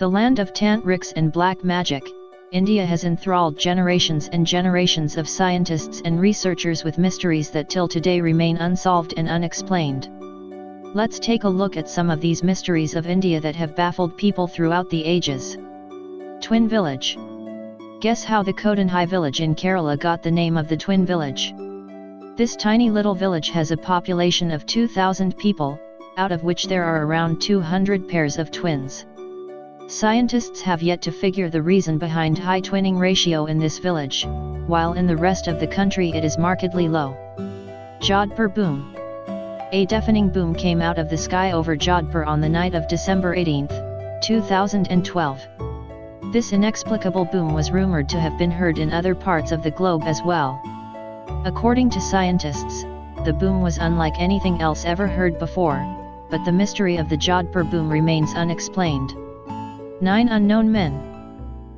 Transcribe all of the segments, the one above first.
The land of tantrics and black magic, India has enthralled generations and generations of scientists and researchers with mysteries that till today remain unsolved and unexplained. Let's take a look at some of these mysteries of India that have baffled people throughout the ages. Twin Village. Guess how the Kodinhai village in Kerala got the name of the Twin Village? This tiny little village has a population of 2,000 people, out of which there are around 200 pairs of twins. Scientists have yet to figure the reason behind high twinning ratio in this village, while in the rest of the country it is markedly low. Jodhpur boom. A deafening boom came out of the sky over Jodhpur on the night of December 18, 2012. This inexplicable boom was rumored to have been heard in other parts of the globe as well. According to scientists, the boom was unlike anything else ever heard before, but the mystery of the Jodhpur boom remains unexplained. 9 Unknown Men.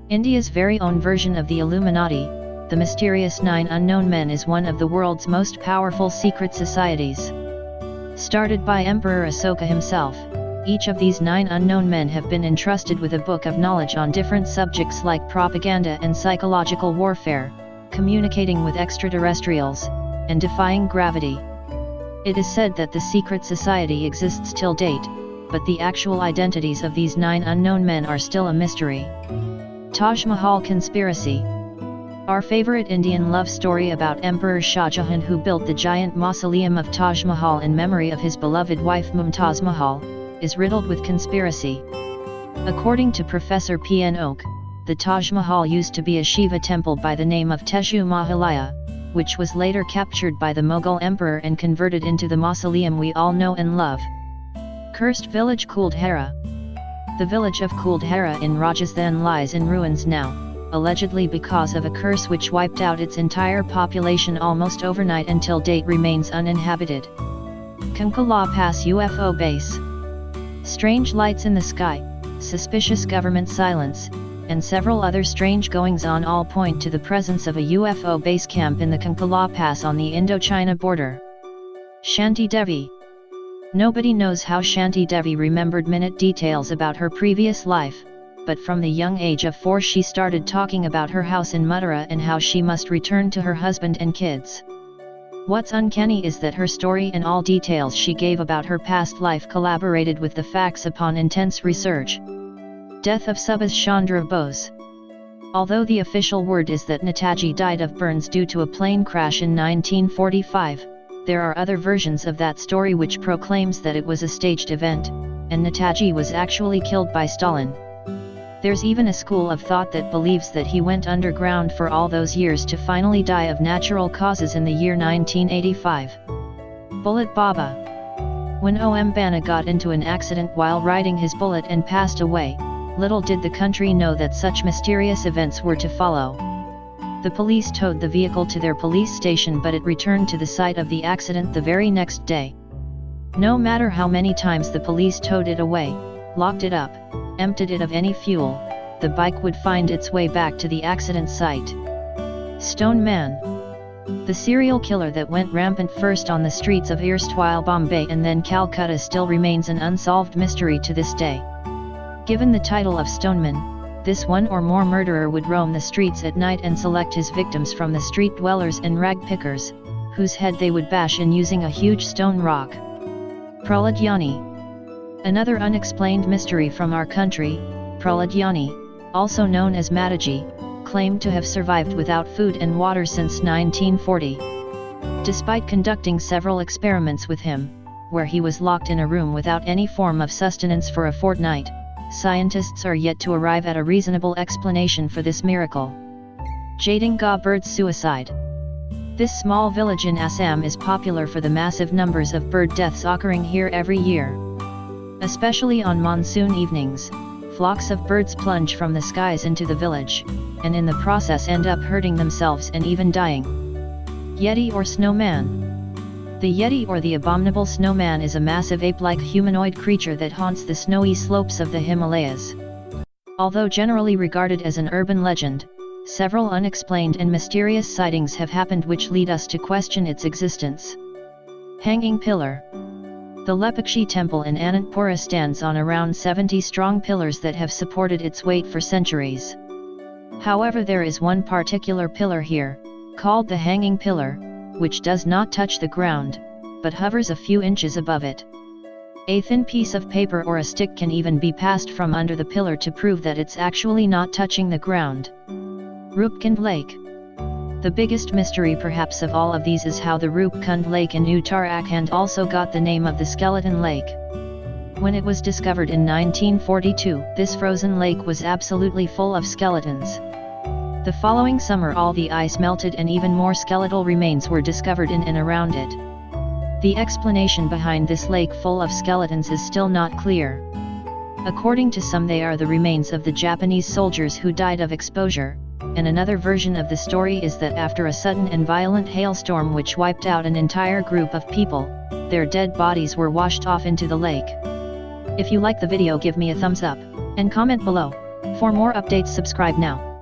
India's very own version of the Illuminati, the mysterious 9 Unknown Men is one of the world's most powerful secret societies. Started by Emperor Asoka himself, each of these 9 unknown men have been entrusted with a book of knowledge on different subjects like propaganda and psychological warfare, communicating with extraterrestrials, and defying gravity. It is said that the secret society exists till date, but the actual identities of these 9 unknown men are still a mystery. Taj Mahal Conspiracy. Our favorite Indian love story about Emperor Shah Jahan, who built the giant mausoleum of Taj Mahal in memory of his beloved wife Mumtaz Mahal, is riddled with conspiracy. According to Professor P.N. Oak, the Taj Mahal used to be a Shiva temple by the name of Teju Mahalaya, which was later captured by the Mughal emperor and converted into the mausoleum we all know and love. Cursed Village Kuldhara. The village of Kuldhara in Rajasthan lies in ruins now, allegedly because of a curse which wiped out its entire population almost overnight. Until date remains uninhabited. Kankala Pass UFO Base. Strange lights in the sky, suspicious government silence, and several other strange goings-on all point to the presence of a UFO base camp in the Kankala Pass on the Indo-China border. Shanti Devi. Nobody knows how Shanti Devi remembered minute details about her previous life, but from the young age of 4 she started talking about her house in Mathura and how she must return to her husband and kids. What's uncanny is that her story and all details she gave about her past life collaborated with the facts upon intense research. Death of Subhash Chandra Bose. Although the official word is that Netaji died of burns due to a plane crash in 1945, there are other versions of that story which proclaims that it was a staged event, and Netaji was actually killed by Stalin. There's even a school of thought that believes that he went underground for all those years to finally die of natural causes in the year 1985. Bullet Baba. When Om Bana got into an accident while riding his bullet and passed away, little did the country know that such mysterious events were to follow. The police towed the vehicle to their police station, but it returned to the site of the accident the very next day. No matter how many times the police towed it away, locked it up, emptied it of any fuel, the bike would find its way back to the accident site. Stone Man. The serial killer that went rampant first on the streets of erstwhile Bombay and then Calcutta still remains an unsolved mystery to this day. Given the title of Stoneman, this one or more murderer would roam the streets at night and select his victims from the street dwellers and rag pickers, whose head they would bash in using a huge stone rock. Prahladyani. Another unexplained mystery from our country, Prahladyani, also known as Mataji, claimed to have survived without food and water since 1940. Despite conducting several experiments with him, where he was locked in a room without any form of sustenance for a fortnight, scientists are yet to arrive at a reasonable explanation for this miracle. Jadinga bird suicide. This small village in Assam is popular for the massive numbers of bird deaths occurring here every year. Especially on monsoon evenings, flocks of birds plunge from the skies into the village, and in the process end up hurting themselves and even dying. Yeti or Snowman. The Yeti or the abominable snowman is a massive ape-like humanoid creature that haunts the snowy slopes of the Himalayas. Although generally regarded as an urban legend, several unexplained and mysterious sightings have happened which lead us to question its existence. Hanging Pillar. The Lepakshi temple in Anantapura stands on around 70 strong pillars that have supported its weight for centuries. However, there is one particular pillar here, called the hanging pillar, which does not touch the ground, but hovers a few inches above it. A thin piece of paper or a stick can even be passed from under the pillar to prove that it's actually not touching the ground. Rupkund Lake. The biggest mystery perhaps of all of these is how the Rupkund Lake in Uttarakhand also got the name of the Skeleton Lake. When it was discovered in 1942, this frozen lake was absolutely full of skeletons. The following summer all the ice melted and even more skeletal remains were discovered in and around it. The explanation behind this lake full of skeletons is still not clear. According to some, they are the remains of the Japanese soldiers who died of exposure, and another version of the story is that after a sudden and violent hailstorm which wiped out an entire group of people, their dead bodies were washed off into the lake. If you like the video, give me a thumbs up, and comment below. For more updates, subscribe now.